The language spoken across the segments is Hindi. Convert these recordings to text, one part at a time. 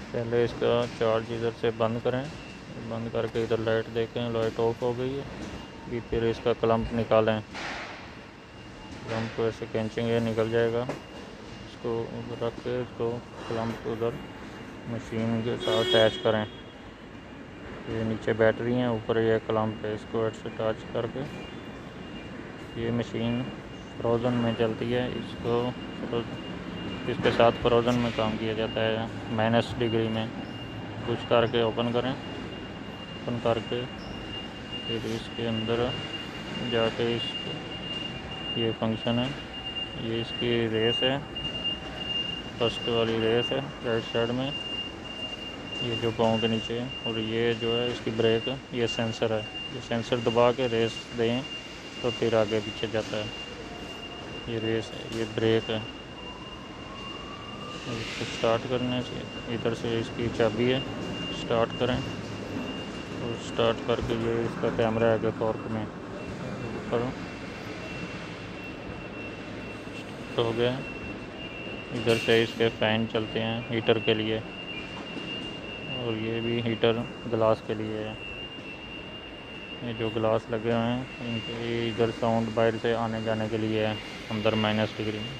पहले इसका चार्ज इधर से बंद करें, बंद करके इधर लाइट देखें, लाइट ऑफ हो गई है। अभी फिर इसका क्लम्प निकालें, क्लम्प को ऐसे खींचेंगे निकल जाएगा। इसको रख के इसको क्लम्प उधर मशीन के साथ अटैच करें। ये नीचे बैटरी है, ऊपर ये क्लम्प है, इसको ऐसे अटैच करके ये मशीन फ्रोज़न में चलती है। इसके साथ फ्रोज़न में काम किया जाता है -डिग्री में। पुश करके ओपन करें, ओपन करके फिर इसके अंदर जाके ये फंक्शन है, ये इसकी रेस है, फर्स्ट वाली रेस है राइट साइड में, ये जो पाँव के नीचे है। और ये जो है इसकी ब्रेक, ये सेंसर है, ये सेंसर दबा के रेस दें तो फिर आगे पीछे जाता है। ये रेस है, ये ब्रेक है। इसको स्टार्ट करने से इधर से इसकी चाबी है, स्टार्ट करें और स्टार्ट करके ये इसका कैमरा है कि फॉर्क में ऊपर हो गया। इधर से इसके फ़ैन चलते हैं हीटर के लिए, और ये भी हीटर ग्लास के लिए है। ये जो ग्लास लगे हुए हैं इनके इधर साउंड बाहर से आने जाने के लिए है अंदर -डिग्री में।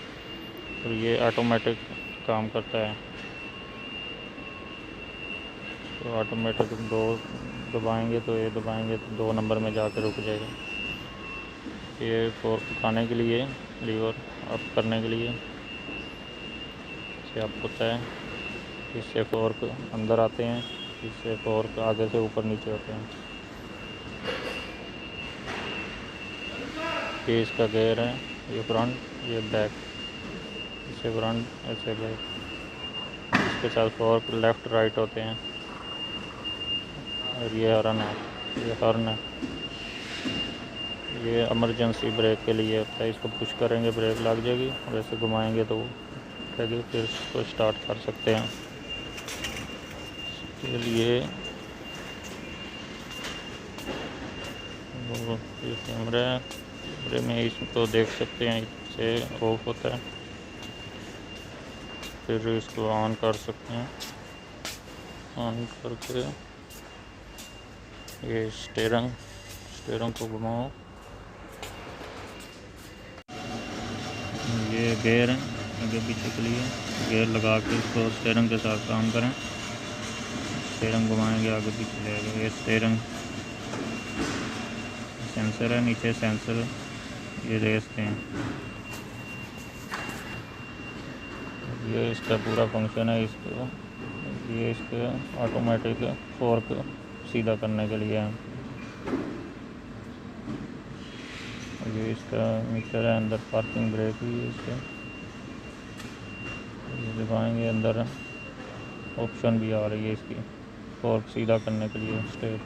और ये ऑटोमेटिक काम करता है, तो ऑटोमेटिक 2 दबाएंगे तो ये दबाएंगे तो 2 नंबर में जाकर रुक जाएगा। ये फोर्क उठाने के लिए, लीवर अप करने के लिए से अप होता है, इससे फोर्क अंदर आते हैं, इससे फोर्क आगे से ऊपर नीचे होते हैं। ये इसका गेयर है, ये फ्रंट, ये बैक, इससे फ्रंट ऐसे बैक। इसके साथ फोर्क लेफ़्ट राइट होते हैं। और ये हॉर्न है, ये हॉर्न है, ये इमरजेंसी ब्रेक के लिए होता है। इसको पुश करेंगे ब्रेक लग जाएगी, और ऐसे घुमाएंगे तो उठेगी, फिर इसको स्टार्ट कर सकते हैं। इसके लिए ये कैमरे में इसको देख सकते हैं, इससे ऑफ होता है, फिर इसको ऑन कर सकते हैं। ऑन करके ये स्टीयरिंग को घुमाओ, ये गेयर है आगे पीछे के लिए। गेयर लगा के इसको स्टीयरिंग के साथ काम करें, स्टीयरिंग घुमाएंगे आगे पीछे जाएगा। ये स्टीयरिंग सेंसर है, नीचे सेंसर, ये रेस हैं। ये इसका पूरा फंक्शन है। इसको ये इसके ऑटोमेटिक फोर्क सीधा करने के लिए है। ये इसका मीटर है, अंदर पार्किंग ब्रेक भी है इसके। ये दबाएंगे, अंदर ऑप्शन भी आ रही है इसकी फोर्क सीधा करने के लिए स्ट्रेट।